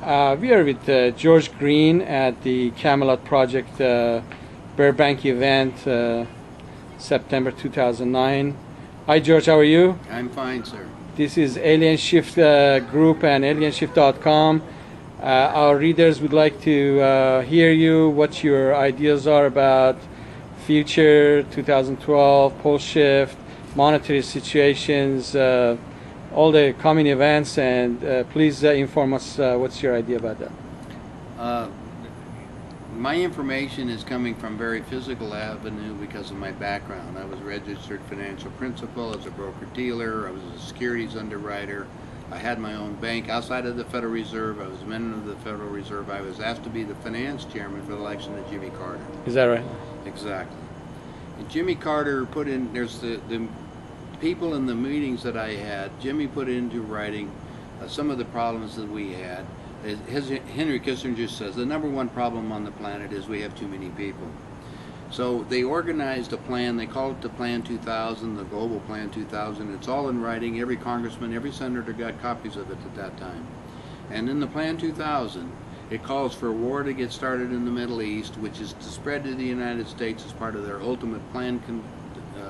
We are with George Green at the Camelot Project Burbank event, September 2009. Hi George, how are you? I'm fine, sir. This is Alienshift group and Alienshift.com. Our readers would like to hear you, what your ideas are about future 2012, pole shift, monetary situations, all the coming events, and please inform us what's your idea about that. My information is coming from very physical avenue because of my background. I was a registered financial principal, I was a broker-dealer, I was a securities underwriter, I had my own bank outside of the Federal Reserve, I was a member of the Federal Reserve, I was asked to be the finance chairman for the election of Jimmy Carter. Is that right? Exactly. And Jimmy Carter put in, there's the people in the meetings that I had, Jimmy put into writing some of the problems that we had. Henry Kissinger says the number one problem on the planet is we have too many people. So they organized a plan, they called it the Plan 2000, the Global Plan 2000. It's all in writing. Every congressman, every senator got copies of it at that time. And in the Plan 2000, it calls for a war to get started in the Middle East, which is to spread to the United States as part of their ultimate plan.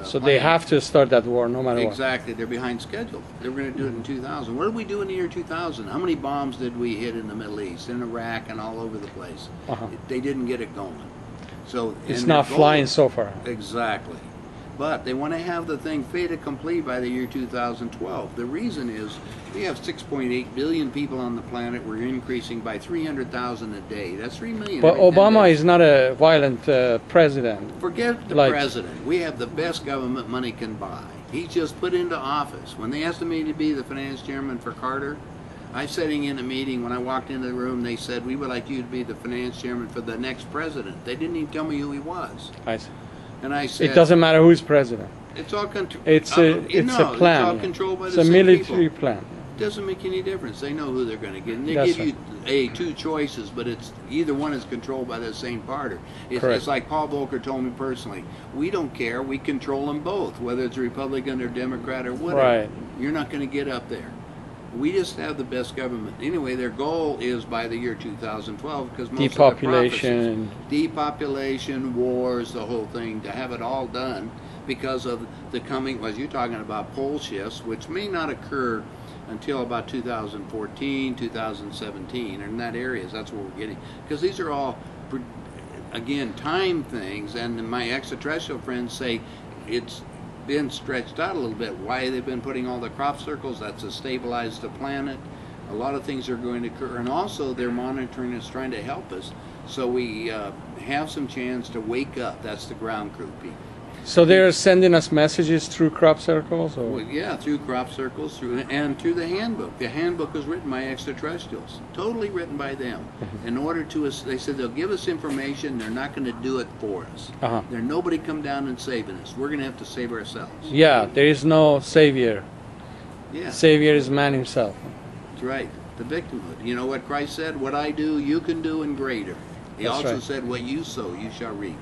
So they have to start that war no matter what. Exactly. They're behind schedule. They were going to do it in 2000. What did we do in the year 2000? How many bombs did we hit in the Middle East, in Iraq, and all over the place? They didn't get it going. So it's not flying so far. Exactly. But they want to have the thing fait accompli by the year 2012. The reason is we have 6.8 billion people on the planet. We're increasing by 300,000 a day. That's 3 million. But Obama is not a violent president. Forget the president. We have the best government money can buy. He's just put into office. When they asked me to be the finance chairman for Carter, I was sitting in a meeting. When I walked into the room, they said, we would like you to be the finance chairman for the next president. They didn't even tell me who he was. I see. And I said, it doesn't matter who's president. It's all controlled. It's a plan. It's all controlled by the same It's a military people. plan. It doesn't make any difference. They know who they're going to get. And they give you two choices, but it's either one is controlled by the same party. It's like Paul Volcker told me personally. We don't care. We control them both, whether it's Republican or Democrat or whatever. Right. You're not going to get up there. We just have the best government. Anyway, their goal is by the year 2012, because most depopulation, of the depopulation, wars, the whole thing, to have it all done because of the coming, as you're talking about, pole shifts, which may not occur until about 2014, 2017, in that area. That's what we're getting. Because these are all, again, time things, and my extraterrestrial friends say it's been stretched out a little bit. Why they've been putting all the crop circles, that's to stabilize the planet. A lot of things are going to occur, and also they're monitoring us, trying to help us, so we have some chance to wake up. That's the ground crew people. So they're sending us messages through crop circles? Or? Well, yeah, through crop circles, and through the handbook. The handbook was written by extraterrestrials, totally written by them. In order to us, they said they'll give us information, they're not going to do it for us. There's nobody come down and saving us. We're going to have to save ourselves. Yeah, there is no savior. Yeah. Savior is man himself. That's right, the victimhood. You know what Christ said? What I do, you can do, and greater. He also said, what you sow, you shall reap.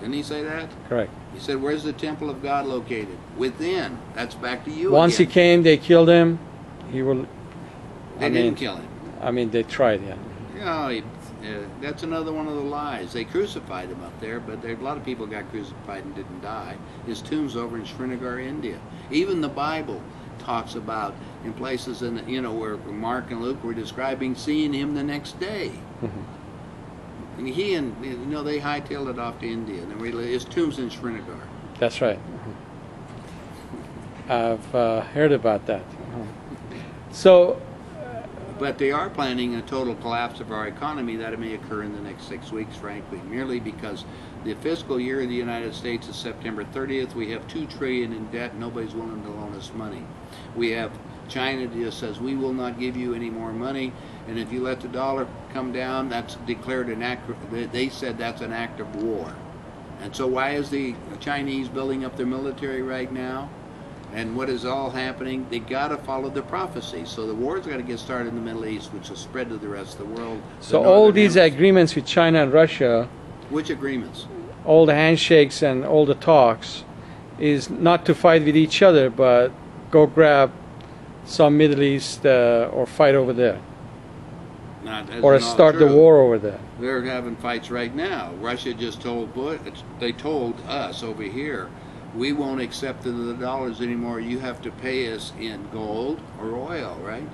Didn't he say that? Correct. He said, where's the temple of God located? Within. That's back to you Once again. he came, they killed him. He will. They didn't kill him. I mean, they tried, yeah. You know, that's another one of the lies. They crucified him up there, but a lot of people got crucified and didn't die. His tomb's over in Srinagar, India. Even the Bible talks about in places in where Mark and Luke were describing seeing him the next day. And they hightailed it off to India, and his tomb's in Srinagar. That's right. I've heard about that. So, but they are planning a total collapse of our economy that may occur in the next 6 weeks, frankly, merely because the fiscal year of the United States is September 30th. We have $2 trillion in debt. Nobody's willing to loan us money. We have China just says, we will not give you any more money, and if you let the dollar come down, that's declared an act, they said that's an act of war. And so why is the Chinese building up their military right now? And what is all happening? They got to follow the prophecy. So the war's got to get started in the Middle East, which will spread to the rest of the world. So all these agreements with China and Russia. Which agreements? All the handshakes and all the talks is not to fight with each other, but go grab some Middle East or fight over there. or start the war over there. They're having fights right now. Russia just told they told us over here, we won't accept the dollars anymore. You have to pay us in gold or oil, right?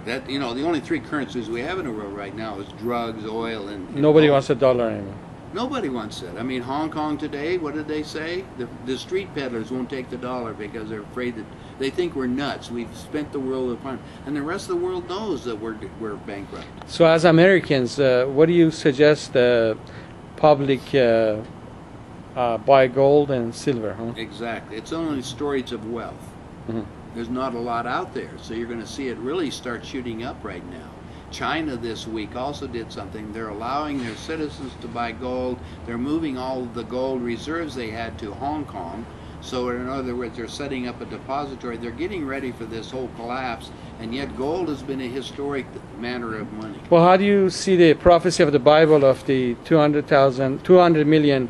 That, you know, the only three currencies we have in the world right now is drugs, oil, and nobody gold. wants a dollar anymore. Nobody wants it. I mean, Hong Kong today, what did they say? The street peddlers won't take the dollar because they're afraid that they think we're nuts. We've spent the world upon, and the rest of the world knows that we're bankrupt. So, as Americans, what do you suggest the public buy gold and silver? Huh? Exactly. It's only storage of wealth. There's not a lot out there, so you're going to see it really start shooting up right now. China this week also did something. They're allowing their citizens to buy gold. They're moving all of the gold reserves they had to Hong Kong. So in other words, they're setting up a depository. They're getting ready for this whole collapse, and yet gold has been a historic manner of money. Well, how do you see the prophecy of the Bible of the 200 million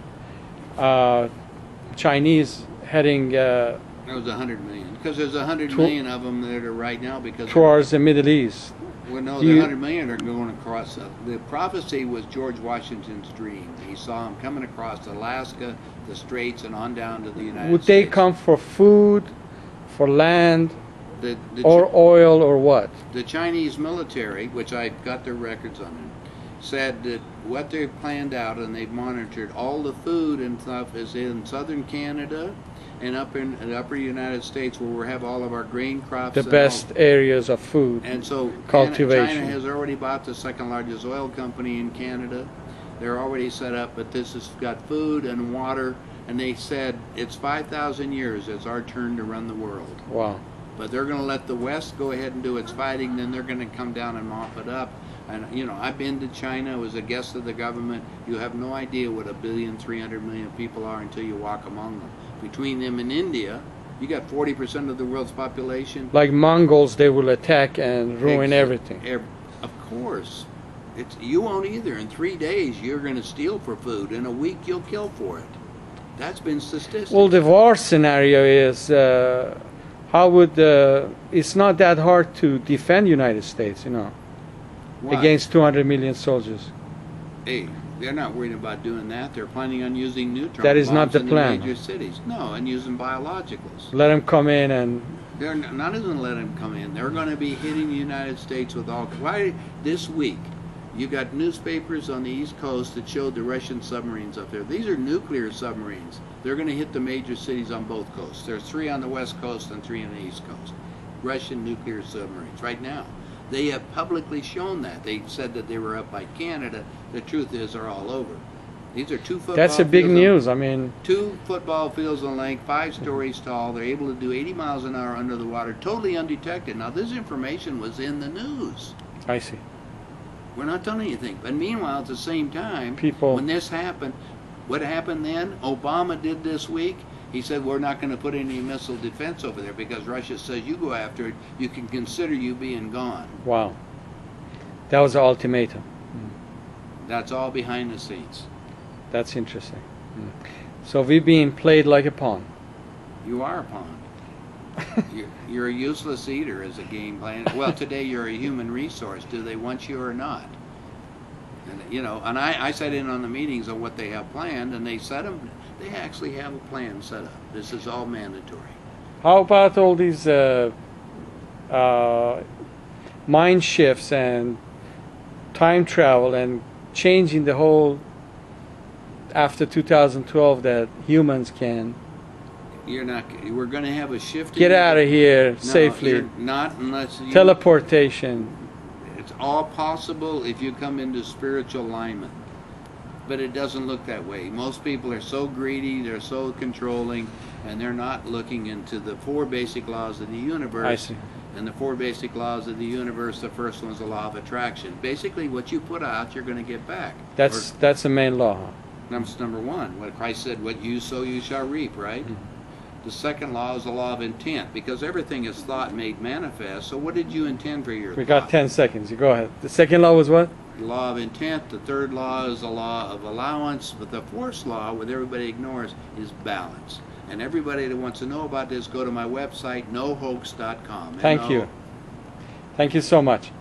Chinese heading It was 100 million, because there's 100 million of them that are right now because towards the Middle East? Well, no, the 100 million are going across. The prophecy was George Washington's dream. He saw them coming across Alaska, the Straits, and on down to the United States. Would they come for food, for land, or oil, or what? The Chinese military, which I got their records on it, said that what they've planned out, and they've monitored all the food and stuff, is in southern Canada and up in the upper United States, where we have all of our grain crops. The best areas of food and so cultivation. China has already bought the second largest oil company in Canada. They're already set up, but this has got food and water, and they said it's 5,000 years. It's our turn to run the world. Wow. But they're going to let the West go ahead and do its fighting, then they're going to come down and mop it up. And, you know, I've been to China, was a guest of the government. You have no idea what 1,300,000,000 people are until you walk among them. Between them and India, you got 40% of the world's population. Like Mongols, they will attack and ruin everything. Of course. You won't either. In 3 days, you're going to steal for food. In a week, you'll kill for it. That's been statistics. Well, the war scenario is, how would, it's not that hard to defend United States, you know, against 200 million soldiers. Hey, they're not worried about doing that. They're planning on using neutron that is bombs not the in plan. The major cities. No, and using biologicals. Let them come in and... They're not even letting them come in. They're going to be hitting the United States with all... Why this week? You got newspapers on the East Coast that showed the Russian submarines up there. These are nuclear submarines. They're going to hit the major cities on both coasts. There's 3 on the West Coast and 3 on the East Coast. Russian nuclear submarines right now. They have publicly shown that. They said that they were up by Canada. The truth is they're all over. These are 2 football That's a big news. I mean, 2 football fields in length, 5 stories tall. They're able to do 80 miles an hour under the water, totally undetected. Now, this information was in the news. I see. We're not doing anything. But meanwhile, at the same time, when this happened, what happened then? Obama did this week. He said, we're not going to put any missile defense over there because Russia says you go after it, you can consider you being gone. Wow. That was the ultimatum. That's all behind the scenes. That's interesting. So we're being played like a pawn. You are a pawn. You're a useless eater as a game plan. Well, today you're a human resource. Do they want you or not? And, you know, and I sat in on the meetings of what they have planned, and they set them. They actually have a plan set up. This is all mandatory. How about all these mind shifts and time travel and changing the whole after 2012 that humans can? You're not. We're going to have a shift. Get out of here safely. You're not unless you, teleportation. It's all possible if you come into spiritual alignment, but it doesn't look that way. Most people are so greedy, they're so controlling, and they're not looking into the 4 basic laws of the universe. I see. And the 4 basic laws of the universe, the first one's the law of attraction. Basically, what you put out, you're going to get back. That's the main law. That's number 1. What Christ said, what you sow, you shall reap, right? Mm-hmm. The second law is the law of intent, because everything is thought made manifest. So what did you intend for your We thought? got 10 seconds. You go ahead. The second law was what? The law of intent. The third law is the law of allowance. But the 4th law, what everybody ignores, is balance. And everybody that wants to know about this, go to my website, nohoax.com. Thank you. Thank you so much.